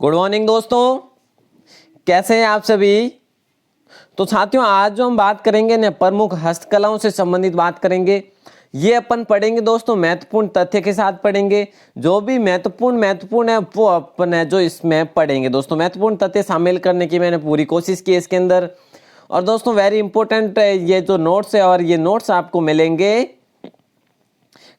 Good morning दोस्तों, कैसे हैं आप सभी। तो साथियों, आज जो हम बात करेंगे ना, प्रमुख हस्तकलाओं से संबंधित बात करेंगे। ये अपन पढ़ेंगे दोस्तों, महत्वपूर्ण तथ्य के साथ पढ़ेंगे। जो भी महत्वपूर्ण है वो अपन है जो इसमें पढ़ेंगे दोस्तों। महत्वपूर्ण तथ्य शामिल करने की मैंने पूरी कोशिश की इसके अंदर। और दोस्तों वेरी इंपॉर्टेंट ये जो नोट्स है, और ये नोट्स आपको मिलेंगे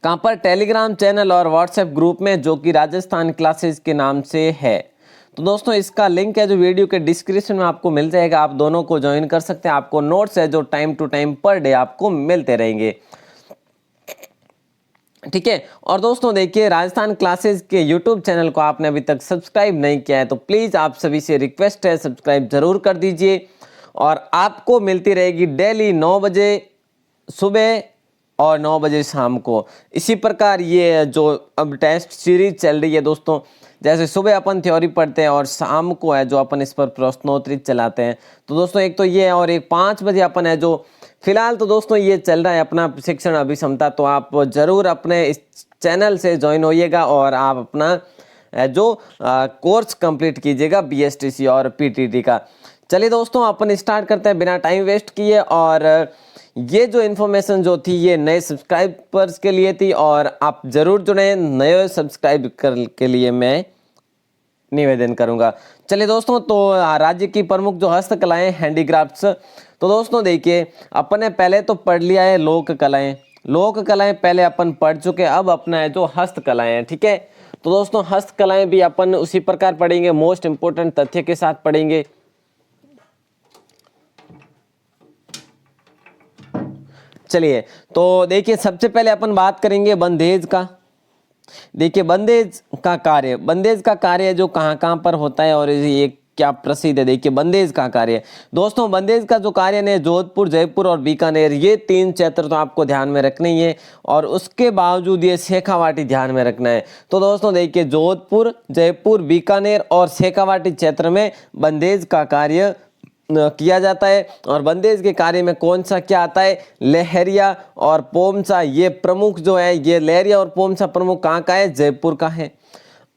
कहाँ पर, टेलीग्राम चैनल और व्हाट्सएप ग्रुप में, जो कि राजस्थान क्लासेस के नाम से है। तो दोस्तों इसका लिंक है जो वीडियो के डिस्क्रिप्शन में आपको मिल जाएगा। आप दोनों को ज्वाइन कर सकते हैं। आपको नोट्स है जो टाइम टू टाइम पर डे आपको मिलते रहेंगे, ठीक है। और दोस्तों देखिए, राजस्थान क्लासेस के यूट्यूब चैनल को आपने अभी तक सब्सक्राइब नहीं किया है तो प्लीज़ आप सभी से रिक्वेस्ट है, सब्सक्राइब जरूर कर दीजिए। और आपको मिलती रहेगी डेली 9 बजे सुबह और 9 बजे शाम को। इसी प्रकार ये जो अब टेस्ट सीरीज चल रही है दोस्तों, जैसे सुबह अपन थ्योरी पढ़ते हैं और शाम को है जो अपन इस पर प्रश्नोत्तरी चलाते हैं। तो दोस्तों एक तो ये है, और एक 5 बजे अपन है जो फिलहाल तो दोस्तों ये चल रहा है अपना शिक्षण अभिक्षमता। तो आप जरूर अपने इस चैनल से ज्वाइन होइएगा और आप अपना जो कोर्स कंप्लीट कीजिएगा BSTC और PTT का। चलिए दोस्तों, अपन स्टार्ट करते हैं बिना टाइम वेस्ट किए। और ये जो इन्फॉर्मेशन जो थी ये नए सब्सक्राइबर्स के लिए थी, और आप जरूर जुड़े। नए सब्सक्राइब के लिए मैं निवेदन करूंगा। चलिए दोस्तों, तो राज्य की प्रमुख जो हस्तकलाएं, हैंडीक्राफ्ट्स। तो दोस्तों देखिए, अपन ने पहले तो पढ़ लिया है लोक कलाएं पहले अपन पढ़ चुके हैं। अब अपना है जो हस्तकलाएं हैं, ठीक है। तो दोस्तों हस्तकलाएं भी अपन उसी प्रकार पढ़ेंगे, मोस्ट इंपोर्टेंट तथ्य के साथ पढ़ेंगे। चलिए, तो देखिए सबसे पहले अपन बात करेंगे बंधेज का। देखिए बंधेज का कार्य जो कहाँ कहाँ पर होता है और ये क्या प्रसिद्ध है। देखिए बंधेज का कार्य, दोस्तों बंधेज का जो कार्य है जोधपुर, जयपुर और बीकानेर, ये 3 क्षेत्र तो आपको ध्यान में रखने ही है। और उसके बावजूद ये शेखावाटी ध्यान में रखना है। तो दोस्तों देखिए, जोधपुर, जयपुर, बीकानेर और शेखावाटी क्षेत्र में बंधेज का कार्य किया जाता है। और बंधेज के कार्य में कौन सा क्या आता है, लहरिया और पोमसा। ये प्रमुख जो है, ये लहरिया और पोमसा प्रमुख कहाँ का है, जयपुर का है।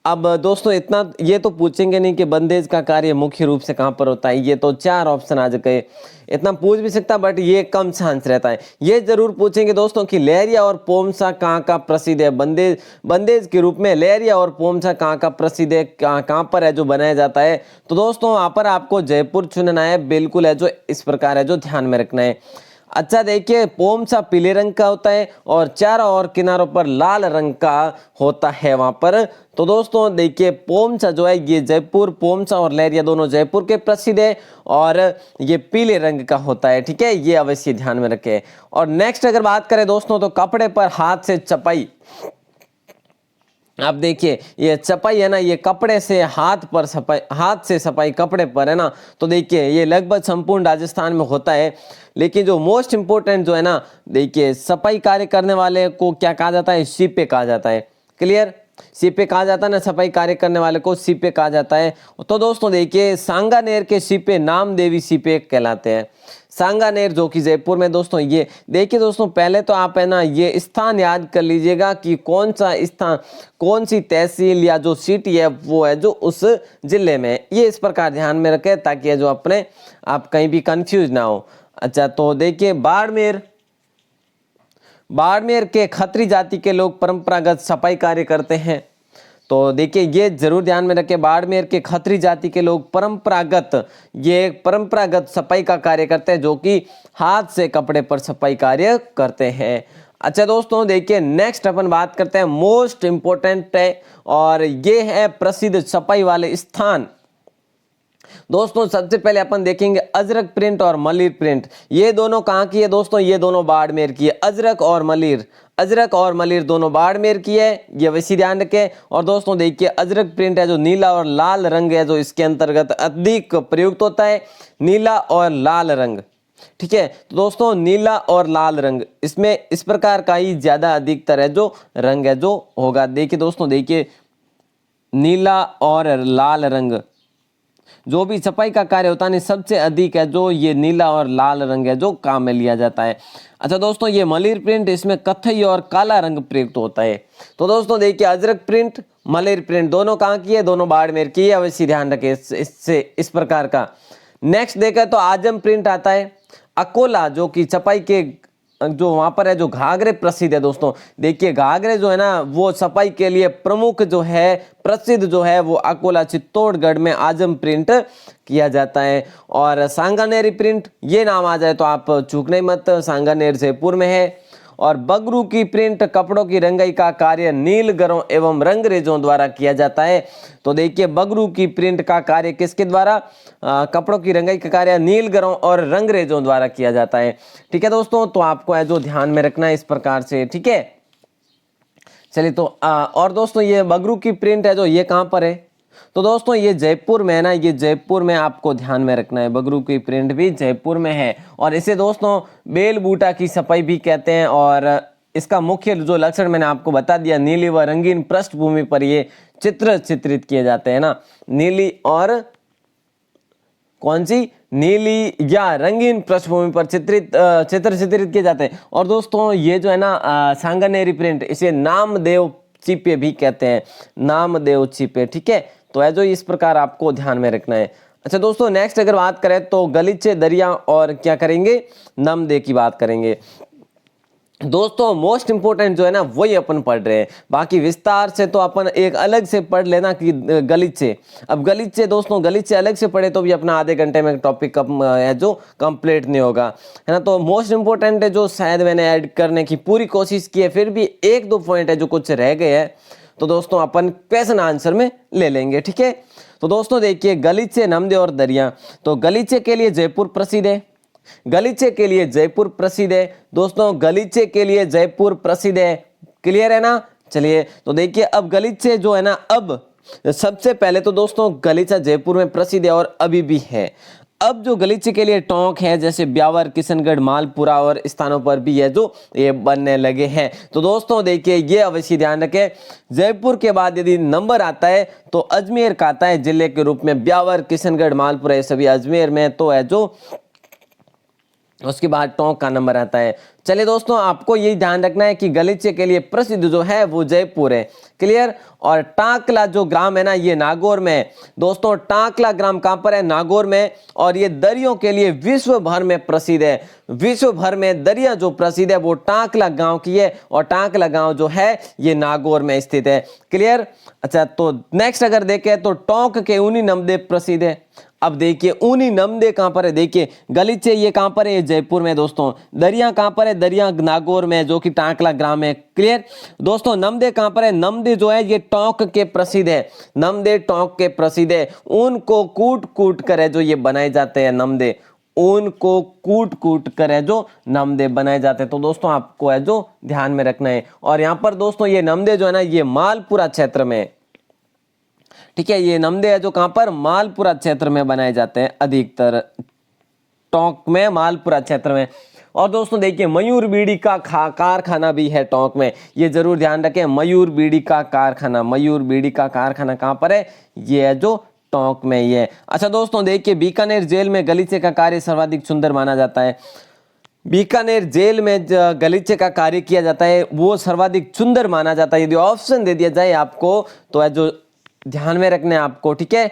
अब दोस्तों इतना ये तो पूछेंगे नहीं कि बंधेज का कार्य मुख्य रूप से कहाँ पर होता है। ये तो 4 ऑप्शन आ गए, इतना पूछ भी सकता, बट ये कम चांस रहता है। ये जरूर पूछेंगे दोस्तों कि लहरिया और पोमसा कहाँ का प्रसिद्ध है। बंधेज के रूप में लहरिया और पोमसा कहाँ का प्रसिद्ध है, कहाँ पर है जो बनाया जाता है। तो दोस्तों वहाँ पर आपको जयपुर चुनना है, बिल्कुल है जो इस प्रकार है जो ध्यान में रखना है। अच्छा देखिए, पोमसा पीले रंग का होता है और चारों और किनारों पर लाल रंग का होता है वहां पर। तो दोस्तों देखिए, पोमसा जो है ये जयपुर, पोमसा और लहरिया दोनों जयपुर के प्रसिद्ध है और ये पीले रंग का होता है, ठीक है। ये अवश्य ध्यान में रखें। और नेक्स्ट अगर बात करें दोस्तों, तो कपड़े पर हाथ से छपाई। आप देखिए ये छपाई है ना, ये कपड़े से हाथ से छपाई कपड़े पर है ना। तो देखिए ये लगभग संपूर्ण राजस्थान में होता है। लेकिन जो मोस्ट इंपोर्टेंट जो है ना, देखिए छपाई कार्य करने वाले को क्या कहा जाता है, सीपे कहा जाता है। क्लियर, सीपे कहा जाता है ना, सफाई कार्य करने वाले को सीपे कहा जाता है। तो दोस्तों देखिए, सांगानेर के सीपे नामदेवी सीपे कहलाते हैं। सांगानेर जो कि जयपुर में। दोस्तों ये देखिए दोस्तों, पहले तो आप है ना ये स्थान याद कर लीजिएगा कि कौन सा स्थान, कौन सी तहसील या जो सिटी है वो है जो उस जिले में। ये इस प्रकार ध्यान में रखें ताकि जो अपने आप कहीं भी कंफ्यूज ना हो। अच्छा, तो देखिए बाड़मेर के खत्री जाति के लोग परंपरागत सफाई कार्य करते हैं। तो देखिए ये जरूर ध्यान में रखें, बाड़मेर के खत्री जाति के लोग परंपरागत सफाई का कार्य करते हैं, जो कि हाथ से कपड़े पर सफाई कार्य करते हैं। अच्छा दोस्तों देखिए, नेक्स्ट अपन बात करते हैं, मोस्ट इंपोर्टेंट है और ये है प्रसिद्ध सफाई वाले स्थान। दोस्तों सबसे पहले अपन देखेंगे अजरक प्रिंट और मलिर प्रिंट। ये दोनों कहाँ की है दोस्तों, ये दोनों बाड़मेर की है। अजरक और मलिर दोनों बाड़मेर की है, ये वैसे ध्यान रखें। और दोस्तों देखिए, अजरक प्रिंट है जो नीला और लाल रंग है जो इसके अंतर्गत अधिक प्रयुक्त होता है, नीला और लाल रंग, ठीक है। तो दोस्तों नीला और लाल रंग, इसमें इस प्रकार का ही ज्यादा अधिकतर है जो रंग है जो होगा। देखिए दोस्तों, देखिए नीला और लाल रंग जो भी छपाई का कार्य होता है सबसे अधिक है जो ये नीला और लाल रंग है जो काम में लिया जाता है। अच्छा दोस्तों, ये मलिर प्रिंट, इसमें कथई और काला रंग प्रयुक्त होता है। तो दोस्तों देखिए, अजरक प्रिंट, मलेर प्रिंट दोनों कहाँ की है, दोनों बाड़मेर की है, अवश्य ध्यान रखें इससे इस प्रकार का। नेक्स्ट देखा तो आजम प्रिंट आता है अकोला, जो कि छपाई के जो वहां पर है जो घाघरे प्रसिद्ध है दोस्तों। देखिए घाघरे जो है ना वो छपाई के लिए प्रमुख जो है, प्रसिद्ध जो है वो अकोला चित्तौड़गढ़ में आजम प्रिंट किया जाता है। और सांगानेरी प्रिंट ये नाम आ जाए तो आप चूकने मत, सांगानेर जयपुर में है। और बगरू की प्रिंट कपड़ों की रंगाई का कार्य नीलगरों एवं रंगरेजों द्वारा किया जाता है। तो देखिए बगरू की प्रिंट का कार्य किसके द्वारा, कपड़ों की रंगाई का कार्य नीलगरों और रंगरेजों द्वारा किया जाता है। ठीक है दोस्तों, तो आपको है जो ध्यान में रखना है इस प्रकार से। ठीक है, चलिए तो और दोस्तों ये बगरू की प्रिंट है जो ये कहाँ पर है, तो दोस्तों ये जयपुर में है ना, ये जयपुर में आपको ध्यान में रखना है। बगरू की प्रिंट भी जयपुर में है और इसे दोस्तों बेल बूटा की छपाई भी कहते हैं। और इसका मुख्य जो लक्षण मैंने आपको बता दिया, नीली व रंगीन पृष्ठभूमि पर ये चित्र चित्रित किए जाते हैं ना, नीली और कौन सी, नीली या रंगीन पृष्ठभूमि पर चित्र चित्रित किए जाते हैं। और दोस्तों ये जो है ना सांगानेरी प्रिंट, इसे नामदेव चिपे भी कहते हैं, नामदेव चिपे। ठीक है, तो है जो इस प्रकार आपको ध्यान में रखना है। अच्छा दोस्तों नेक्स्ट अगर बात करें तो गलीचे, दरिया और क्या करेंगे, नमदे की बात करेंगे। दोस्तों मोस्ट इंपोर्टेंट जो है ना वही अपन पढ़ रहे हैं, बाकी विस्तार से तो अपन एक अलग से पढ़ लेना कि गलीचे। अब गलीचे दोस्तों, गलीचे अलग से पढ़े तो भी अपना आधे घंटे में टॉपिक है जो कंप्लीट नहीं होगा, है ना। तो मोस्ट इंपोर्टेंट है जो शायद मैंने ऐड करने की पूरी कोशिश की है, फिर भी एक दो पॉइंट है जो कुछ रह गए हैं, तो दोस्तों अपन क्वेश्चन आंसर में ले लेंगे। ठीक है, तो दोस्तों देखिए गलीचे, नमदे और दरिया। तो गलीचे के लिए जयपुर प्रसिद्ध है, गलीचे के लिए जयपुर प्रसिद्ध है दोस्तों, गलीचे के लिए जयपुर प्रसिद्ध है। क्लियर है ना। चलिए तो देखिए अब गलीचे जो है ना, अब सबसे पहले तो दोस्तों गलीचा जयपुर में प्रसिद्ध है और अभी भी है। अब जो गलीचे के लिए टोंक है जैसे ब्यावर, किशनगढ़, मालपुरा और स्थानों पर भी है जो ये बनने लगे हैं। तो दोस्तों देखिए ये अवश्य ध्यान रखें, जयपुर के बाद यदि नंबर आता है तो अजमेर का आता है जिले के रूप में। ब्यावर, किशनगढ़, मालपुरा ये सभी अजमेर में, तो है जो उसके बाद टोंक का नंबर आता है। चलिए दोस्तों आपको यही ध्यान रखना है कि गलीचे के लिए प्रसिद्ध जो है वो जयपुर है। क्लियर। और टाकला जो ग्राम है ना ये नागौर में है दोस्तों, टाकला ग्राम कहां पर है, नागौर में। और ये दरियों के लिए विश्व भर में प्रसिद्ध है, विश्व भर में दरिया जो प्रसिद्ध है वो टाकला गांव की है, और टाकला गांव जो है ये नागौर में स्थित है। क्लियर। अच्छा तो नेक्स्ट अगर देखें तो टोंक के ऊनी नमदे प्रसिद्ध है। अब देखिए ऊनी नमदे कहां पर है, देखिए गलीचे ये कहां पर है, ये जयपुर में दोस्तों। दरिया कहां पर है, दरिया नागौर में जो कि टाकला ग्राम है। क्लियर दोस्तों। नमदे कहां पर है, नमदे जो है ये टोंक के प्रसिद्ध है, नमदे टोंक के प्रसिद्ध है। ऊन को कूट कूट कर है जो ये बनाए जाते हैं नमदे, ऊन को कूट कूट कर है जो नमदे बनाए जाते हैं। तो दोस्तों आपको है जो ध्यान में रखना है। और यहाँ पर दोस्तों ये नमदे जो है ना ये मालपुरा क्षेत्र में, ठीक है, ये नमदे है जो कहां पर, मालपुरा क्षेत्र में बनाए जाते हैं अधिकतर, टोंक में, मालपुरा क्षेत्र में। और दोस्तों देखिए मयूर बीड़ी का कारखाना भी है टोंक में, ये जरूर ध्यान रखें, मयूर बीड़ी का कारखाना, मयूर बीड़ी का कारखाना कहां पर है, ये है जो टोंक में ही है। अच्छा दोस्तों देखिए बीकानेर जेल में गलीचे का कार्य सर्वाधिक सुंदर माना जाता है। बीकानेर जेल में गलीचे का कार्य किया जाता है वो सर्वाधिक सुंदर माना जाता है। यदि ऑप्शन दे दिया जाए आपको तो है जो ध्यान में रखने आपको, ठीक है,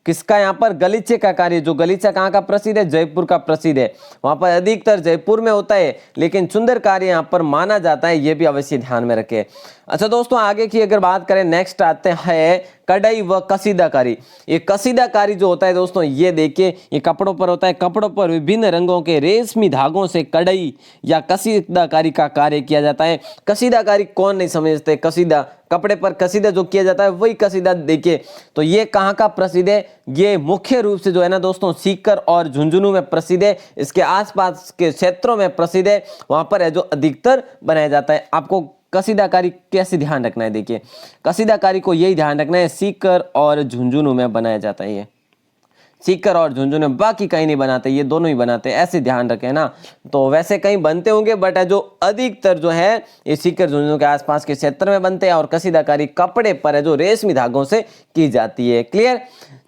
किसका यहाँ पर, गलीचे का कार्य। जो गलीचा कहाँ का प्रसिद्ध है, जयपुर का प्रसिद्ध है, वहां पर अधिकतर जयपुर में होता है, लेकिन सुंदर कार्य यहाँ पर माना जाता है, ये भी अवश्य ध्यान में रखें। अच्छा दोस्तों आगे की अगर बात करें, नेक्स्ट आते हैं कढ़ाई व कसीदाकारी। ये कसीदाकारी जो होता है दोस्तों, ये देखिए ये कपड़ों पर होता है, कपड़ों पर विभिन्न रंगों के रेशमी धागों से कढ़ाई या कसीदाकारी का कार्य किया जाता है। कसीदाकारी कौन नहीं समझते, कसीदा, कपड़े पर कसीदा जो किया जाता है वही कसीदा। देखिए तो ये कहाँ का प्रसिद्ध है, ये मुख्य रूप से जो है ना दोस्तों सीकर और झुंझुनू में प्रसिद्ध है, इसके आसपास के क्षेत्रों में प्रसिद्ध है, वहां पर है जो अधिकतर बनाया जाता है। आपको कसीदाकारी कैसे ध्यान रखना है, देखिए कसीदाकारी को यही ध्यान रखना है, सीकर और झुंझुनू में बनाया जाता है, ये सीकर और झुंझुनू, बाकी कहीं नहीं बनाते, ये दोनों ही बनाते हैं, ऐसे ध्यान रखें ना। तो वैसे कहीं बनते होंगे बट जो अधिकतर जो है ये सीकर झुंझुनू के आसपास के क्षेत्र में बनते हैं, और कसीदाकारी कपड़े पर है जो रेशमी धागों से की जाती है। क्लियर।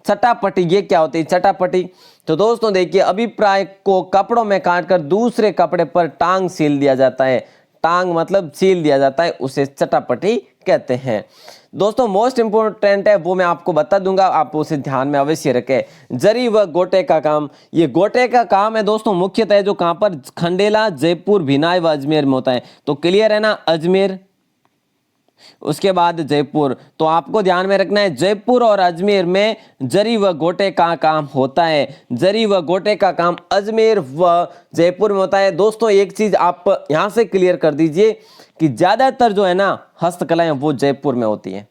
चटापटी, ये क्या होती है चटापटी, तो दोस्तों देखिए अभिप्राय को कपड़ों में काटकर दूसरे कपड़े पर टांग सील दिया जाता है, टांग मतलब सील दिया जाता है, उसे चटापटी कहते हैं। दोस्तों मोस्ट इंपोर्टेंट है वो मैं आपको बता दूंगा, आप उसे ध्यान में अवश्य रखें। जरी व गोटे का काम, ये गोटे का काम है दोस्तों मुख्यतः जो कहां पर, खंडेला, जयपुर, भिनाई व अजमेर में होता है। तो क्लियर है ना, अजमेर, उसके बाद जयपुर। तो आपको ध्यान में रखना है जयपुर और अजमेर में जरी व गोटे का काम होता है। जरी व गोटे का काम अजमेर व जयपुर में होता है। दोस्तों एक चीज आप यहां से क्लियर कर दीजिए कि ज्यादातर जो है ना हस्तकलाएं वो जयपुर में होती है,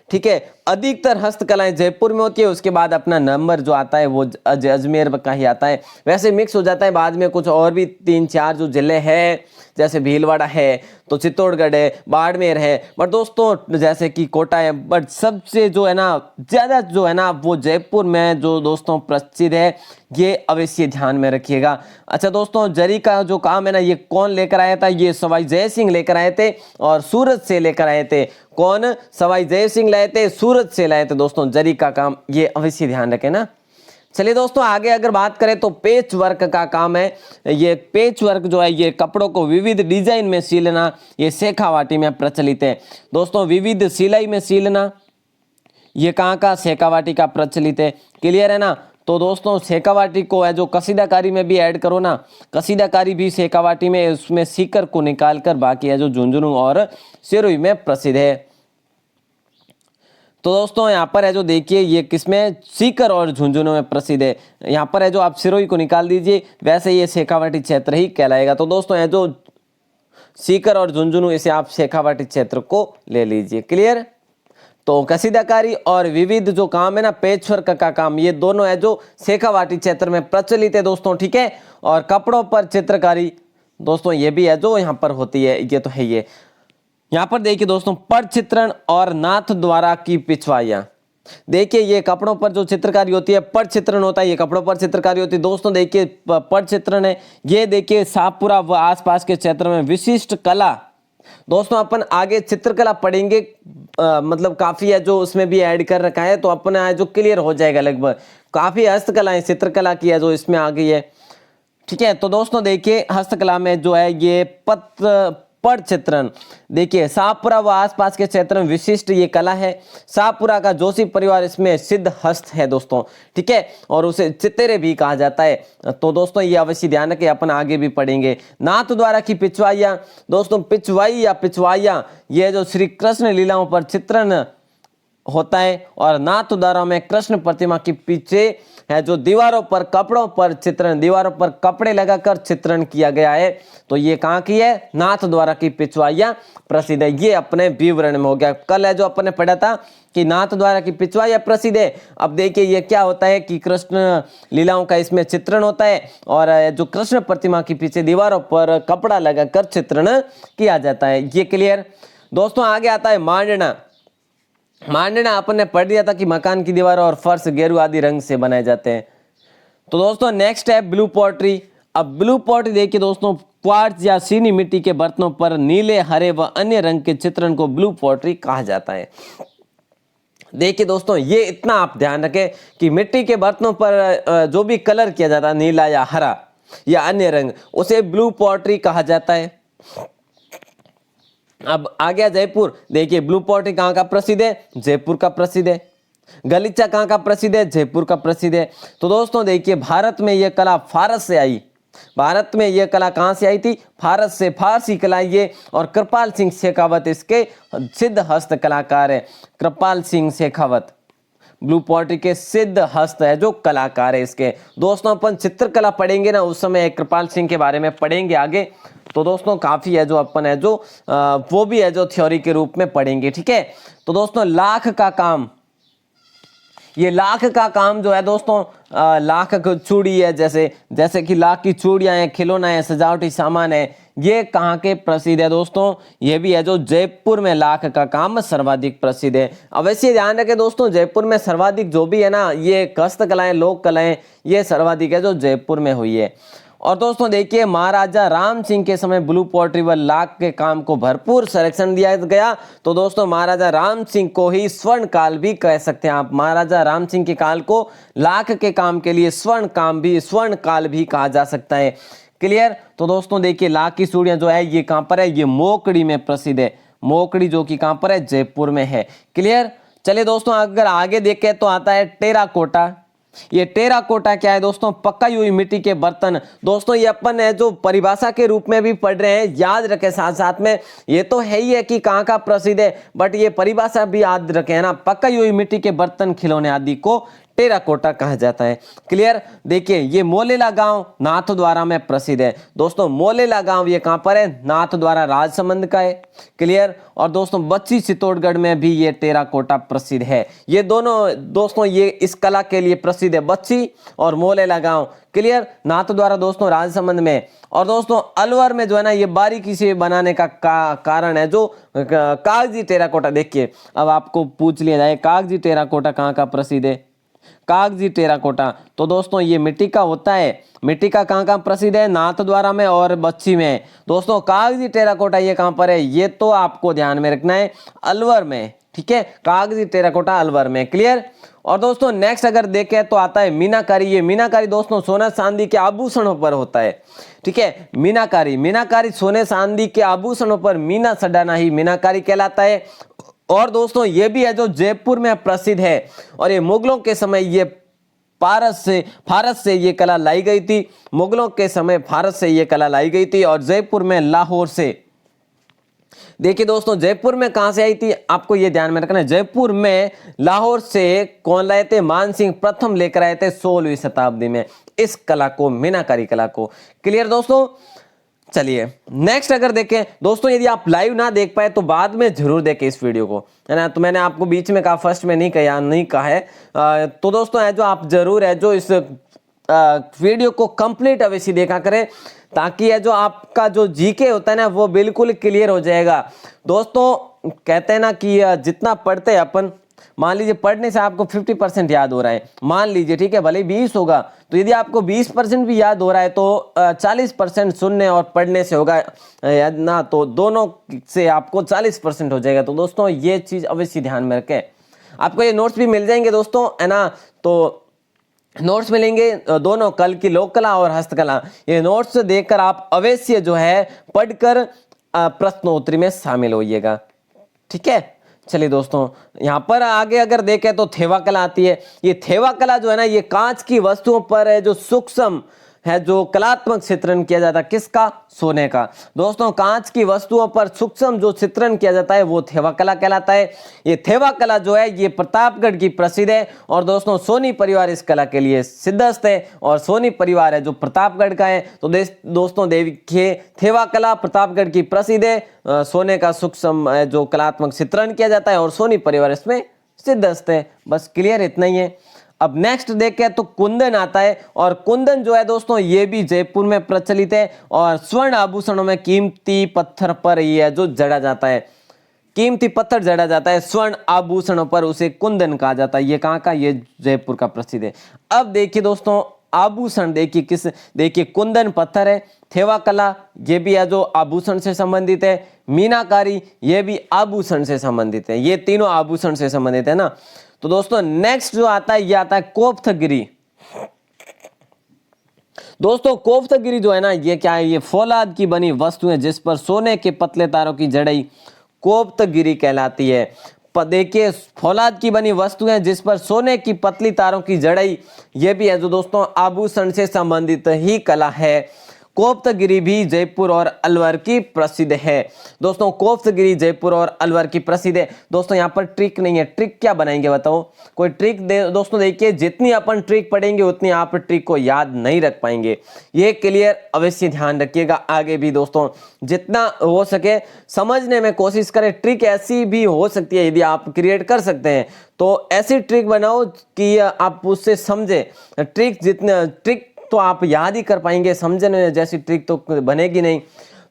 ठीक है, अधिकतर हस्तकलाएं जयपुर में होती है। उसके बाद अपना नंबर जो आता है वो अजमेर का ही आता है। वैसे मिक्स हो जाता है बाद में, कुछ और भी 3-4 जो जिले हैं जैसे भीलवाड़ा है, तो चित्तौड़गढ़ है, बाड़मेर है, बट दोस्तों जैसे कि कोटा है, बट सबसे जो है ना ज्यादा जो है ना वो जयपुर में जो दोस्तों प्रसिद्ध है, ये अवश्य ध्यान में रखिएगा। अच्छा दोस्तों जरी का जो काम है ना ये कौन लेकर आया था, ये सवाई जय सिंह लेकर आए थे और सूरत से लेकर आए थे। कौन, सवाई जय सिंह लाए थे, सूरत से लाए थे दोस्तों जरी का काम, ये अवश्य ध्यान रखें ना। चलिए दोस्तों आगे अगर बात करें तो पेच वर्क का काम है। ये पेच वर्क जो है ये कपड़ों को विविध डिजाइन में सीलना, ये शेखावाटी में प्रचलित है। दोस्तों विविध सिलाई में सीलना ये कहाँ का, शेखावाटी का प्रचलित है। क्लियर है ना। तो दोस्तों शेखावाटी को है जो कसीदाकारी में भी ऐड करो ना, कसीदाकारी भी शेखावाटी में, उसमें सीकर को निकाल कर बाकी है जो झुंझुनू और सिरोही में प्रसिद्ध है। तो दोस्तों यहाँ पर है जो देखिए ये किसमें, सीकर और झुंझुनू में प्रसिद्ध है। यहाँ पर है जो आप सिरोही को निकाल दीजिए, वैसे ये शेखावाटी क्षेत्र ही कहलाएगा। तो दोस्तों है जो सीकर और झुंझुनू, इसे आप शेखावाटी क्षेत्र को ले लीजिए। क्लियर। तो कसीदाकारी और विविध जो काम है ना पेचवर्क का काम, ये दोनों है जो शेखावाटी क्षेत्र में प्रचलित है दोस्तों, ठीक है। और कपड़ों पर चित्रकारी दोस्तों ये भी है जो यहाँ पर होती है, ये तो है। ये यहाँ पर देखिए दोस्तों पटचित्रण और नाथ द्वारा की पिछवाइयाँ, देखिए ये कपड़ों पर जो चित्रकारी होती है, पटचित्रण होता है, ये कपड़ों पर चित्रकारी होती है। दोस्तों देखिए पटचित्रण है, ये देखिए शाहपुरा व आसपास के क्षेत्र में विशिष्ट कला। दोस्तों अपन आगे चित्रकला पढ़ेंगे, मतलब काफी है जो उसमें भी ऐड कर रखा है, तो अपना जो क्लियर हो जाएगा लगभग। काफी हस्तकलाएं चित्रकला की है जो इसमें आ गई है, ठीक है। तो दोस्तों देखिए हस्तकला में जो है ये पटचित्रण, देखिए शाहपुरा व आसपास के क्षेत्र में विशिष्ट ये कला है। शाहपुरा का जोशी परिवार इसमें सिद्ध हस्त है दोस्तों, ठीक है, और उसे चितेरे भी कहा जाता है। तो दोस्तों ये अवश्य ध्यान रखें, अपन आगे भी पढ़ेंगे। नाथ द्वारा की पिछवाइयां, दोस्तों पिछवाई या पिछवाइयां ये जो श्री कृष्ण लीलाओं पर चित्रण होता है, और नाथ द्वारा में कृष्ण प्रतिमा के पीछे है जो दीवारों पर कपड़ों पर चित्रण, दीवारों पर कपड़े लगाकर चित्रण किया गया है। तो ये कहाँ की है, नाथ द्वारा की पिछवाइयां प्रसिद्ध है। ये अपने विवरण में हो गया। कल है जो अपन ने पढ़ा था कि नाथ द्वारा की पिछवाइयां प्रसिद्ध है। अब देखिए ये क्या होता है कि कृष्ण लीलाओं का इसमें चित्रण होता है, और जो कृष्ण प्रतिमा के पीछे दीवारों पर कपड़ा लगाकर चित्रण किया जाता है। ये क्लियर। दोस्तों आगे आता है मांडना। मांडना अपन ने पढ़ दिया था कि मकान की दीवार और फर्श गेरू आदि रंग से बनाए जाते हैं। तो दोस्तों नेक्स्ट है ब्लू पॉटरी। अब ब्लू पॉटरी देखिए दोस्तों क्वार्ट्ज या चीनी मिट्टी के बर्तनों पर नीले, हरे व अन्य रंग के चित्रण को ब्लू पॉटरी कहा जाता है। देखिए दोस्तों ये इतना आप ध्यान रखें कि मिट्टी के बर्तनों पर जो भी कलर किया जाता है, नीला या हरा या अन्य रंग, उसे ब्लू पॉटरी कहा जाता है। अब आ गया जयपुर। देखिए ब्लू पॉटरी कहाँ का प्रसिद्ध है, जयपुर का प्रसिद्ध है। गलीचा कहाँ का प्रसिद्ध है, जयपुर का प्रसिद्ध है। तो दोस्तों देखिए भारत में यह कला फारस से आई। भारत में यह कला कहाँ से आई थी, फारस से, फारसी कला ये। और कृपाल सिंह शेखावत इसके सिद्ध हस्त कलाकार है। कृपाल सिंह शेखावत ब्लू पॉटरी के सिद्ध हस्त है जो कलाकार है इसके। दोस्तों अपन चित्रकला पढ़ेंगे ना, उस समय कृपाल सिंह के बारे में पढ़ेंगे आगे। तो दोस्तों काफी है जो अपन है जो वो भी है जो थ्योरी के रूप में पढ़ेंगे, ठीक है। तो दोस्तों लाख का काम, ये लाख का काम जो है दोस्तों, लाख की चूड़ी है, जैसे कि लाख की चूड़ियां हैं, खिलौना है, सजावटी सामान है, ये कहाँ के प्रसिद्ध है दोस्तों, ये भी है जो जयपुर में लाख का काम सर्वाधिक प्रसिद्ध है। अवश्य ध्यान रखें दोस्तों जयपुर में सर्वाधिक जो भी है ना ये हस्तकलाएं, लोक कलाएं, ये सर्वाधिक है जो जयपुर में हुई है। और दोस्तों देखिए महाराजा राम सिंह के समय ब्लू पॉटरी व लाख के काम को भरपूर संरक्षण दिया गया। तो दोस्तों महाराजा राम सिंह को ही स्वर्ण काल भी कह सकते हैं आप। महाराजा राम सिंह के काल को लाख के काम के लिए स्वर्ण काल भी कहा जा सकता है। क्लियर। तो दोस्तों देखिए ला की चूड़ियां जो है ये कहां पर है, ये मोकड़ी में प्रसिद्ध है। मोकड़ी जो कि कहां पर है, जयपुर में है। क्लियर। चलिए दोस्तों अगर आगे देखें तो आता है टेराकोटा। ये टेराकोटा क्या है दोस्तों, पकाई हुई मिट्टी के बर्तन। दोस्तों ये अपन है जो परिभाषा के रूप में भी पढ़ रहे हैं, याद रखें साथ साथ में। ये तो है ही है कि कहां का प्रसिद्ध है, बट ये परिभाषा भी याद रखें है ना। पकाई हुई मिट्टी के बर्तन, खिलौने आदि को टेराकोटा कहा जाता है। क्लियर। देखिए ये मोलेला गांव नाथद्वारा में प्रसिद्ध है। दोस्तों मोलेला गांव ये कहां पर है, नाथद्वारा राजसमंद का है। क्लियर। और दोस्तों बच्ची चित्तौड़गढ़ में भी ये टेराकोटा प्रसिद्ध है। ये दोनों दोस्तों ये इस कला के लिए प्रसिद्ध है, बच्ची और मोलेला गांव। क्लियर। नाथद्वारा दोस्तों राजसमंद में। और दोस्तों अलवर में जो है ना ये बारीकी से बनाने का कारण है जो कागजी टेराकोटा। देखिए अब आपको पूछ लिया जाए कागजी टेराकोटा कहाँ का प्रसिद्ध है, कागजी टेराकोटा। तो दोस्तों ये मिट्टी का होता है, मिट्टी का कहाँ कहाँ प्रसिद्ध है, नाथद्वारा में और बच्ची में। दोस्तों कागजी टेराकोटा ये कहाँ पर है, ये तो आपको ध्यान में रखना है, अलवर में। ठीक है, कागजी टेराकोटा अलवर में। क्लियर। और दोस्तों नेक्स्ट अगर देखें तो आता है मीनाकारी। ये मीनाकारी दोस्तों सोना चांदी के आभूषणों पर होता है। ठीक है, मीनाकारी, मीनाकारी सोने चांदी के आभूषणों पर मीना सडाना ही मीनाकारी कहलाता है। और दोस्तों ये भी है जो जयपुर में प्रसिद्ध है। और ये मुगलों के समय ये फारस से ये कला लाई गई थी। मुगलों के समय फारस से ये कला लाई गई थी और जयपुर में लाहौर से। देखिए दोस्तों जयपुर में कहां से आई थी, आपको ये ध्यान में रखना है। जयपुर में लाहौर से कौन लाए थे, मानसिंह प्रथम लेकर आए थे 16वीं शताब्दी में इस कला को, मीनाकारी कला को। क्लियर दोस्तों। चलिए नेक्स्ट अगर देखें दोस्तों, यदि आप लाइव ना देख पाए तो बाद में जरूर देखें इस वीडियो को, है ना। तो मैंने आपको बीच में कहा, फर्स्ट में नहीं कहा है। तो दोस्तों है जो आप जरूर है जो इस वीडियो को कंप्लीट अवश्य देखा करें, ताकि है जो आपका जो जीके होता है ना वो बिल्कुल क्लियर हो जाएगा। दोस्तों कहते हैं ना कि जितना पढ़ते हैं अपन, मान लीजिए पढ़ने से आपको 50% याद हो रहा है, मान लीजिए, ठीक है, भले 20 होगा, तो यदि आपको 20% भी याद हो रहा है तो 40% सुनने और पढ़ने से होगा याद ना, तो दोनों से आपको 40% हो जाएगा। तो दोस्तों ये चीज अवश्य ध्यान में रखें। आपको ये नोट्स भी मिल जाएंगे दोस्तों, है ना। तो नोट्स मिलेंगे दोनों, कल की लोक कला और हस्तकला। ये नोट्स देखकर आप अवश्य जो है पढ़कर प्रश्नोत्तरी में शामिल होइएगा। ठीक है। चलिए दोस्तों यहाँ पर आगे अगर देखें तो थेवा कला आती है। ये थेवा कला जो है ना ये कांच की वस्तुओं पर है जो सूक्ष्म है जो कलात्मक चित्रण किया जाता है, किसका, सोने का। दोस्तों कांच की वस्तुओं पर सूक्ष्म जो चित्रण किया जाता है वो थेवा कला कहलाता है। ये थेवा कला जो है ये प्रतापगढ़ की प्रसिद्ध है। और दोस्तों सोनी परिवार इस कला के लिए सिद्धस्त है, और सोनी परिवार है जो प्रतापगढ़ का है। तो दोस्तों देखिए थेवा कला प्रतापगढ़ की प्रसिद्ध है, सोने का सूक्ष्म जो कलात्मक चित्रण किया जाता है, और सोनी परिवार इसमें सिद्धस्त है। बस क्लियर, इतना ही है। अब नेक्स्ट देखें तो कुंदन आता है। और कुंदन जो है दोस्तों ये भी जयपुर में प्रचलित है, और स्वर्ण आभूषणों में कीमती पत्थर पर ये जो जड़ा जाता है, कीमती पत्थर जड़ा जाता है स्वर्ण आभूषणों पर, उसे कुंदन कहा जाता है। ये कहाँ का, ये जयपुर का प्रसिद्ध है। अब देखिए दोस्तों आभूषण देखिए देखिए कुंदन पत्थर है, थेवा कला ये भी है जो आभूषण से संबंधित है, मीनाकारी ये भी आभूषण से संबंधित है। ये तीनों आभूषण से संबंधित है ना। तो दोस्तों नेक्स्ट जो आता है ये आता है कोफ्तगिरी। दोस्तों कोफ्तगिरी जो है ना ये क्या है, ये फौलाद की बनी वस्तु है जिस पर सोने के पतले तारों की जड़ई कोफ्तगिरी कहलाती है। देखिए फौलाद की बनी वस्तु है जिस पर सोने की पतली तारों की जड़ई, ये भी है जो दोस्तों आभूषण से संबंधित ही कला है। कोफ्तगिरी भी जयपुर और अलवर की प्रसिद्ध है। दोस्तों कोफ्तगिरी जयपुर और अलवर की प्रसिद्ध है। दोस्तों यहाँ पर ट्रिक नहीं है, ट्रिक क्या बनाएंगे बताओ, कोई ट्रिक दोस्तों देखिए जितनी अपन ट्रिक पढ़ेंगे उतनी आप ट्रिक को याद नहीं रख पाएंगे, ये क्लियर अवश्य ध्यान रखिएगा। आगे भी दोस्तों जितना हो सके समझने में कोशिश करें। ट्रिक ऐसी भी हो सकती है, यदि आप क्रिएट कर सकते हैं तो ऐसी ट्रिक बनाओ कि आप उससे समझे। ट्रिक तो आप याद ही कर पाएंगे, समझने जैसी ट्रिक तो बनेगी नहीं।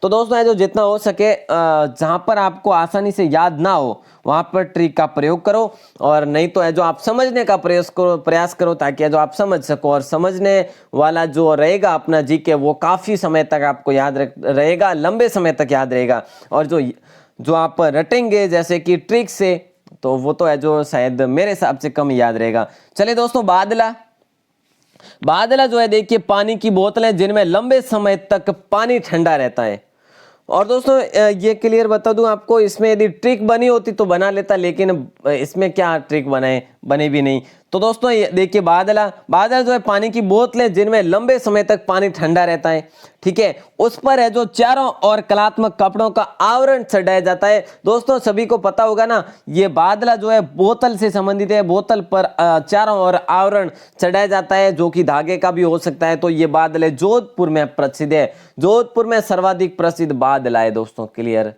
तो दोस्तों है जो जितना हो सके जहां पर आपको आसानी से याद ना हो वहां पर ट्रिक का प्रयोग करो, और नहीं तो है जो आप समझने का प्रयास करो ताकि जो आप समझ सको। और समझने वाला जो रहेगा अपना जीके वो काफी समय तक आपको याद रहेगा, लंबे समय तक याद रहेगा। और जो आप रटेंगे जैसे कि ट्रिक से, तो वो तो है जो शायद मेरे हिसाब से कम याद रहेगा। चलिए दोस्तों बादला। बादला जो है देखिए पानी की बोतलें जिनमें लंबे समय तक पानी ठंडा रहता है। और दोस्तों ये क्लियर बता दूं आपको, इसमें यदि ट्रिक बनी होती तो बना लेता, लेकिन इसमें क्या ट्रिक बनाए, बने भी नहीं। तो दोस्तों ये देखिए बादल जो है पानी की बोतलें जिनमें लंबे समय तक पानी ठंडा रहता है, ठीक है, उस पर है जो चारों ओर कलात्मक कपड़ों का आवरण चढ़ाया जाता है। दोस्तों सभी को पता होगा ना, ये बादला जो है बोतल से संबंधित है, बोतल पर चारों ओर आवरण चढ़ाया जाता है जो कि धागे का भी हो सकता है। तो ये बादल है जोधपुर में प्रसिद्ध है, जोधपुर में सर्वाधिक प्रसिद्ध बादल है दोस्तों, क्लियर,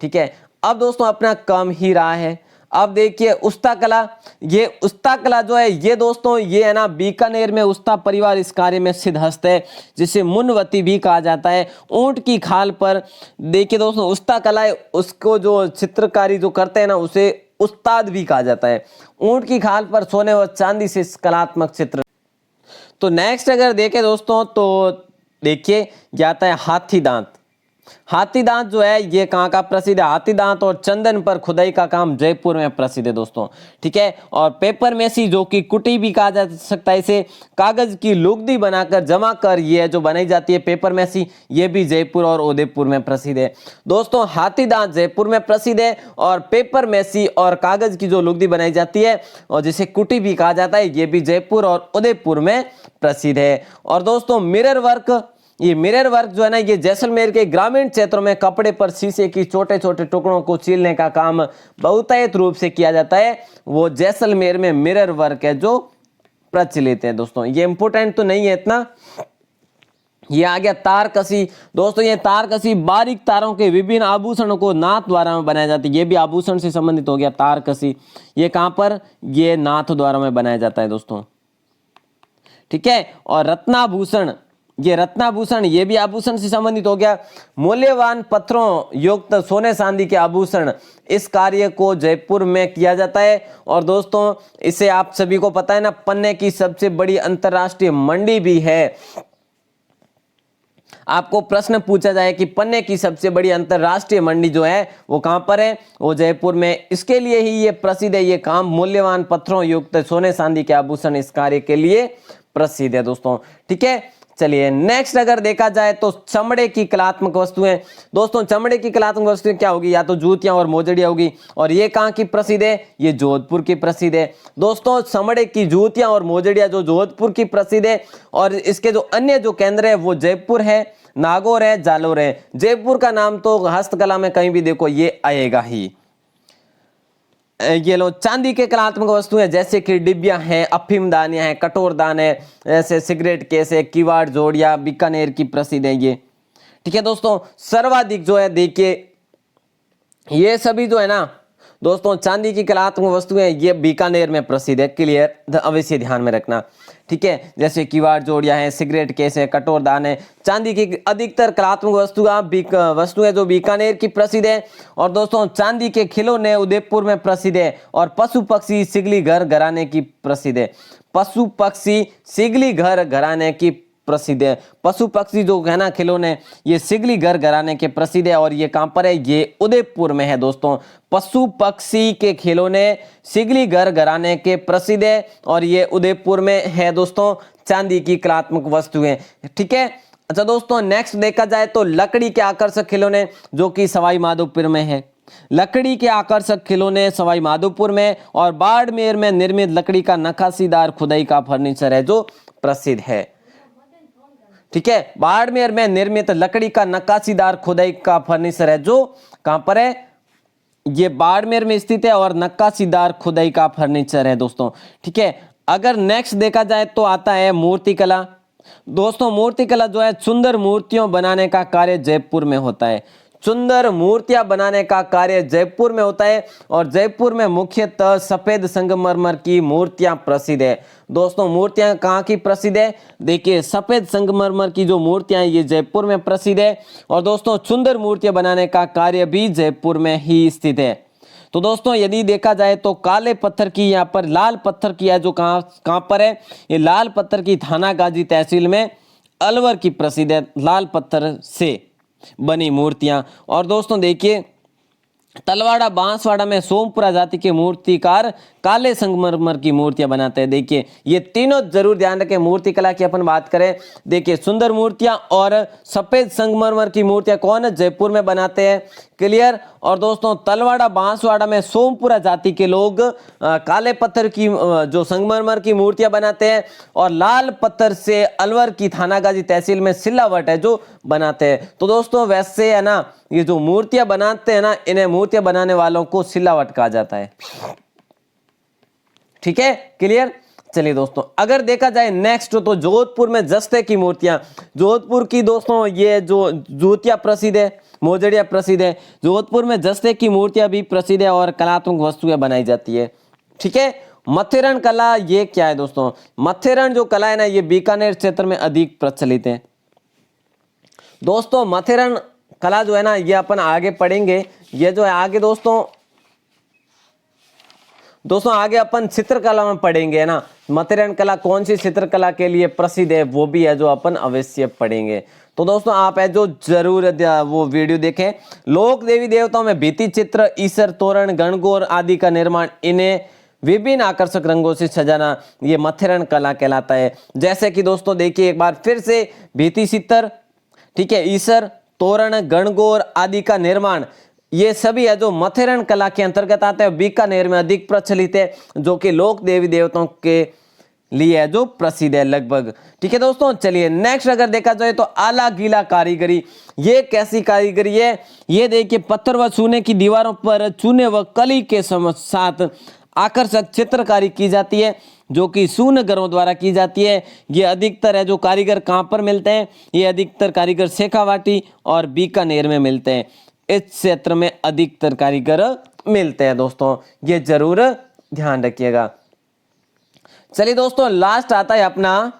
ठीक है। अब दोस्तों अपना कम ही रहा है। अब देखिए उस्ता कला, ये उस्ता कला जो है ये दोस्तों ये है ना बीकानेर में उस्ता परिवार इस कार्य में सिद्धहस्त है, जिसे मुनवती भी कहा जाता है। ऊंट की खाल पर देखिए दोस्तों उस्ता कला है, उसको जो चित्रकारी जो करते हैं ना उसे उस्ताद भी कहा जाता है। ऊंट की खाल पर सोने व चांदी से कलात्मक चित्र। तो नेक्स्ट अगर देखें दोस्तों तो देखिए जाता है हाथी दांत। हाथी दांत जो है ये कहाँ का प्रसिद्ध है, हाथी दांत और चंदन पर खुदाई का काम जयपुर में प्रसिद्ध है दोस्तों, ठीक है। और पेपर मेसी जो कि कुटी भी कहा जा सकता है, इसे कागज की लुगदी बनाकर जमा कर ये जो बनाई जाती है पेपर मेसी, ये भी जयपुर और उदयपुर में प्रसिद्ध है दोस्तों। हाथी दांत जयपुर में प्रसिद्ध है और पेपर मेसी और कागज की जो लुगदी बनाई जाती है और जिसे कुटी भी कहा जाता है, ये भी जयपुर और उदयपुर में प्रसिद्ध है। और दोस्तों मिरर वर्क, ये मिरर वर्क जो है ना ये जैसलमेर के ग्रामीण क्षेत्रों में कपड़े पर शीशे की छोटे छोटे टुकड़ों को छीलने का काम बहुतायत रूप से किया जाता है, वो जैसलमेर में मिरर वर्क है जो प्रचलित है दोस्तों। ये इंपॉर्टेंट तो नहीं है इतना। ये आ गया तार कसी। दोस्तों ये तार कसी बारीक तारों के विभिन्न आभूषणों को नाथ द्वारा में बनाया जाता है, ये भी आभूषण से संबंधित हो गया तार कसी। ये कहां पर, ये नाथ द्वारा में बनाया जाता है दोस्तों, ठीक है। और रत्नाभूषण, ये रत्नाभूषण ये भी आभूषण से संबंधित हो गया। मूल्यवान पत्थरों युक्त सोने चांदी के आभूषण, इस कार्य को जयपुर में किया जाता है। और दोस्तों इसे आप सभी को पता है ना, पन्ने की सबसे बड़ी अंतरराष्ट्रीय मंडी भी है। आपको प्रश्न पूछा जाए कि पन्ने की सबसे बड़ी अंतरराष्ट्रीय मंडी जो है वो कहां पर है, वो जयपुर में। इसके लिए ही ये प्रसिद्ध है, ये काम मूल्यवान पत्थरों युक्त सोने चांदी के आभूषण इस कार्य के लिए प्रसिद्ध है दोस्तों, ठीक है। चलिए नेक्स्ट अगर देखा जाए तो चमड़े की कलात्मक वस्तुएं। दोस्तों चमड़े की कलात्मक वस्तुएं क्या होगी, या तो जूतियां और मोजड़ियां होगी। और ये कहां की प्रसिद्ध है, ये जोधपुर की प्रसिद्ध है दोस्तों। चमड़े की जूतियां और मोजड़ियां जो जोधपुर की प्रसिद्ध है, और इसके जो अन्य जो केंद्र है वो जयपुर है, नागौर है, जालोर है। जयपुर का नाम तो हस्तकला में कहीं भी देखो ये आएगा ही। ये लो चांदी के कलात्मक वस्तुएं जैसे कि डिब्बियां हैं, अफीमदानियां हैं, कटोरदान है, जैसे सिगरेट केस है, किवाड़ जोड़िया बीकानेर की प्रसिद्ध है ये, ठीक है दोस्तों। सर्वाधिक जो है देखिए ये सभी जो है ना दोस्तों चांदी की कलात्मक वस्तुएं ये बीकानेर में प्रसिद्ध है, क्लियर, अवश्य ध्यान में रखना, ठीक है। जैसे किवाड़ जोड़िया है, सिगरेट केस है, कटोरदान है। चांदी की अधिकतर कलात्मक वस्तुएं जो बीकानेर की प्रसिद्ध है। और दोस्तों चांदी के खिलौने उदयपुर में प्रसिद्ध है। और पशु पक्षी सिगली घर घराने की प्रसिद्ध है, पशु पक्षी सिगली घर घराने की प्रसिद्ध है। पशु पक्षी जो है ना खिलौने ये सिगली घर घराने के प्रसिद्ध है। और ये कहां पर है, ये उदयपुर में है दोस्तों। पशु पक्षी के खिलौने सिगली घर घराने के प्रसिद्ध है और ये उदयपुर में है दोस्तों चांदी की कलात्मक वस्तुएं, ठीक है। अच्छा दोस्तों नेक्स्ट देखा जाए तो लकड़ी के आकर्षक खिलौने जो कि सवाई माधोपुर में है। लकड़ी के आकर्षक खिलौने सवाई माधोपुर में और बाड़मेर में निर्मित लकड़ी का नक्काशीदार खुदाई का फर्नीचर है जो प्रसिद्ध है, ठीक है। बाड़मेर में निर्मित लकड़ी का नक्काशीदार खुदाई का फर्नीचर है जो कहां पर है, ये बाड़मेर में स्थित है और नक्काशीदार खुदाई का फर्नीचर है दोस्तों, ठीक है। अगर नेक्स्ट देखा जाए तो आता है मूर्ति कला। दोस्तों मूर्ति कला जो है सुंदर मूर्तियों बनाने का कार्य जयपुर में होता है। सुंदर मूर्तियां बनाने का कार्य जयपुर में होता है और जयपुर में मुख्यतः सफेद संगमरमर की मूर्तियां प्रसिद्ध है। दोस्तों मूर्तियां कहाँ की प्रसिद्ध है, देखिए सफेद संगमरमर की जो मूर्तियां ये जयपुर में प्रसिद्ध है। और दोस्तों सुंदर मूर्तियां बनाने का कार्य भी जयपुर में ही स्थित है। तो दोस्तों यदि देखा जाए तो काले पत्थर की यहाँ पर लाल पत्थर की है जो कहाँ पर है, ये लाल पत्थर की थानागाजी तहसील में अलवर की प्रसिद्ध है, लाल पत्थर से बनी मूर्तियां। और दोस्तों देखिए तलवाड़ा बांसवाड़ा में सोमपुरा जाति के मूर्तिकार काले संगमरमर की मूर्तियां बनाते हैं। देखिए ये तीनों जरूर ध्यान रखें। मूर्ति कला की अपन बात करें, देखिए सुंदर मूर्तियां और सफेद संगमरमर की मूर्तियां कौन जयपुर में बनाते हैं, क्लियर। और दोस्तों तलवाड़ा बांसवाड़ा में सोमपुरा जाति के लोग काले पत्थर की जो संगमरमर की मूर्तियां बनाते हैं, और लाल पत्थर से अलवर की थानागाजी तहसील में सिल्लावट है जो बनाते हैं। तो दोस्तों वैसे है ना, ये जो मूर्तियां बनाते हैं ना, इन्हें मूर्तियां बनाने वालों को सिल्लावट कहा जाता है। ठीक है, क्लियर। चलिए दोस्तों अगर देखा जाए नेक्स्ट, तो जोधपुर में जस्ते की मूर्तियां, जोधपुर की दोस्तों ये जो जूतियां प्रसिद्ध है, मोजड़िया प्रसिद्ध है। जोधपुर में जस्ते की मूर्तियां भी प्रसिद्ध है और कलात्मक वस्तुएं बनाई जाती है। ठीक है। मथेरण कला ये क्या है दोस्तों, मथेरण जो कला है ना, ये बीकानेर क्षेत्र में अधिक प्रचलित है। दोस्तों मथेरण कला जो है ना, ये अपन आगे पढ़ेंगे। ये जो है आगे दोस्तों आगे अपन चित्रकला में पढ़ेंगे, है ना। मथेरण कला कौन सी चित्रकला के लिए प्रसिद्ध है, वो भी है जो अपन अवश्य पढ़ेंगे। तो दोस्तों आप है जो जरूर वो वीडियो देखें। लोक देवी देवताओं में भित्ति चित्र, ईसर, तोरण, गणगौर आदि का निर्माण, इन्हें विभिन्न आकर्षक रंगों से सजाना, ये मथेरण कला कहलाता है। जैसे कि दोस्तों देखिए एक बार फिर से, भित्ति चित्र, ठीक है, ईसर, तोरण, गणगौर आदि का निर्माण, ये सभी है जो मथेरण कला के अंतर्गत आते हैं। बीकानेर में अधिक प्रचलित है, जो कि लोक देवी देवताओं के लिए है जो प्रसिद्ध है लगभग। ठीक है दोस्तों, चलिए नेक्स्ट अगर देखा जाए तो आला गीला कारीगरी, ये कैसी कारीगरी है, ये देखिए पत्थर व चूने की दीवारों पर चूने व कली के साथ आकर्षक चित्रकारी की जाती है, जो कि सूनगरों द्वारा की जाती है। ये अधिकतर है जो कारीगर कहाँ पर मिलते हैं, ये अधिकतर कारीगर शेखावाटी और बीकानेर में मिलते हैं। इस क्षेत्र में अधिकतर कारीगर मिलते हैं दोस्तों, ये जरूर ध्यान रखिएगा। चलिए दोस्तों लास्ट आता है अपना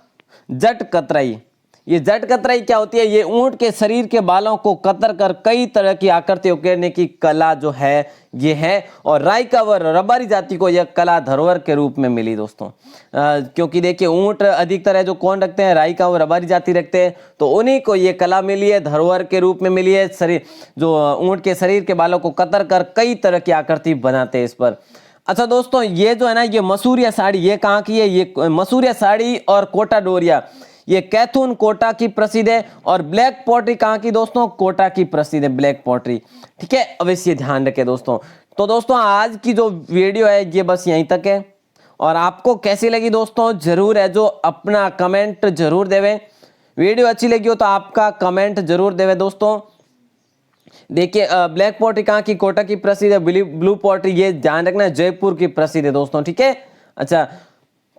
जट कतराई। ये जट कतराई क्या होती है, ये ऊंट के शरीर के बालों को कतर कर कई तरह की आकृति उकेरने की कला जो है ये है। और रायका व रबारी जाति को यह कला धरोहर के रूप में मिली दोस्तों। क्योंकि देखिए ऊंट अधिकतर है जो कौन रखते हैं, रायका व रबारी जाति रखते हैं, तो उन्हीं को ये कला मिली है, धरोहर के रूप में मिली है। शरीर जो ऊंट के शरीर के बालों को कतर कर कई तरह की आकृति बनाते हैं इस पर। अच्छा दोस्तों ये जो है ना, ये मसूरिया साड़ी, ये कहाँ की है, ये मसूरिया साड़ी और कोटा डोरिया, ये कैथून कोटा की प्रसिद्ध है। और ब्लैक पॉटरी कहाँ की दोस्तों, कोटा की प्रसिद्ध है ब्लैक पॉटरी। ठीक है, अवश्य ध्यान रखें दोस्तों। तो दोस्तों आज की जो वीडियो है ये बस यहीं तक है। और आपको कैसी लगी दोस्तों, जरूर है जो अपना कमेंट जरूर देवें। वीडियो अच्छी लगी हो तो आपका कमेंट जरूर देवें दोस्तों। देखिए ब्लैक पॉटरी कहाँ की, कोटा की प्रसिद्ध है। ब्लू पॉटरी ये ध्यान रखना जयपुर की प्रसिद्ध है दोस्तों। ठीक है, अच्छा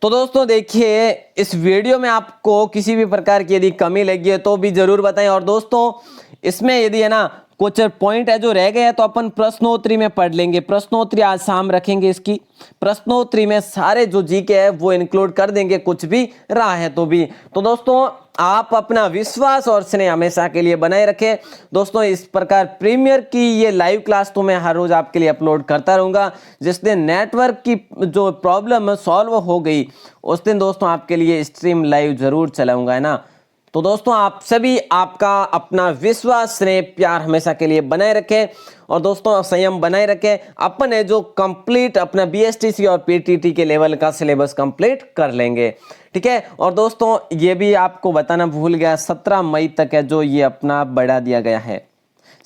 तो दोस्तों देखिए इस वीडियो में आपको किसी भी प्रकार की यदि कमी लगी है तो भी जरूर बताएं। और दोस्तों इसमें यदि है ना कुछ पॉइंट है जो रह गए हैं तो अपन प्रश्नोत्तरी में पढ़ लेंगे। प्रश्नोत्तरी आज शाम रखेंगे, इसकी प्रश्नोत्तरी में सारे जो जीके है वो इंक्लूड कर देंगे, कुछ भी रहा है तो भी। तो दोस्तों आप अपना विश्वास और स्नेह हमेशा के लिए बनाए रखें दोस्तों। इस प्रकार प्रीमियर की ये लाइव क्लास तो मैं हर रोज आपके लिए अपलोड करता रहूंगा। जिस दिन नेटवर्क की जो प्रॉब्लम सॉल्व हो गई उस दिन दोस्तों आपके लिए स्ट्रीम लाइव जरूर चलाऊंगा, है ना। तो दोस्तों आप सभी आपका अपना विश्वास स्नेह प्यार हमेशा के लिए बनाए रखें। और दोस्तों संयम बनाए रखें। अपन है जो कंप्लीट अपना बीएसटीसी और पीटीटी के लेवल का सिलेबस कंप्लीट कर लेंगे। ठीक है, और दोस्तों ये भी आपको बताना भूल गया, 17 मई तक है जो ये अपना बढ़ा दिया गया है,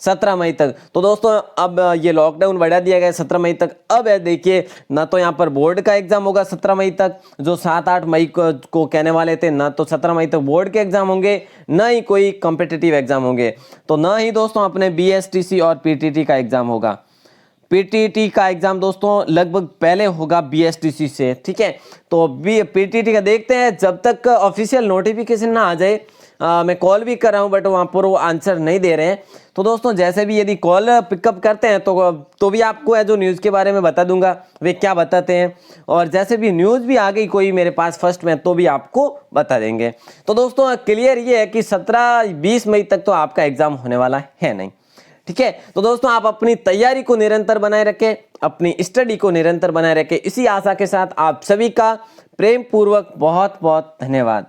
17 मई तक। तो दोस्तों अब ये लॉकडाउन बढ़ा दिया गया 17 मई तक। अब है देखिए ना तो यहाँ पर बोर्ड का एग्जाम होगा 17 मई तक, जो 7-8 मई को कहने वाले थे, ना तो 17 मई तक बोर्ड के एग्जाम होंगे, ना ही कोई कॉम्पिटिटिव एग्जाम होंगे, तो ना ही दोस्तों अपने बीएसटीसी और पीटीटी का एग्जाम होगा। पीटीटी का एग्जाम दोस्तों लगभग पहले होगा बीएसटीसी से। ठीक है, तो पीटीटी का देखते हैं, जब तक ऑफिशियल नोटिफिकेशन ना आ जाए। मैं कॉल भी कर रहा हूं बट वहां पर वो आंसर नहीं दे रहे हैं। तो दोस्तों जैसे भी यदि कॉल पिकअप करते हैं तो भी आपको है जो न्यूज़ के बारे में बता दूंगा वे क्या बताते हैं। और जैसे भी न्यूज़ भी आ गई कोई मेरे पास फर्स्ट में तो भी आपको बता देंगे। तो दोस्तों क्लियर ये है कि 17-20 मई तक तो आपका एग्जाम होने वाला है नहीं। ठीक है, तो दोस्तों आप अपनी तैयारी को निरंतर बनाए रखें, अपनी स्टडी को निरंतर बनाए रखें। इसी आशा के साथ आप सभी का प्रेम पूर्वक बहुत बहुत धन्यवाद।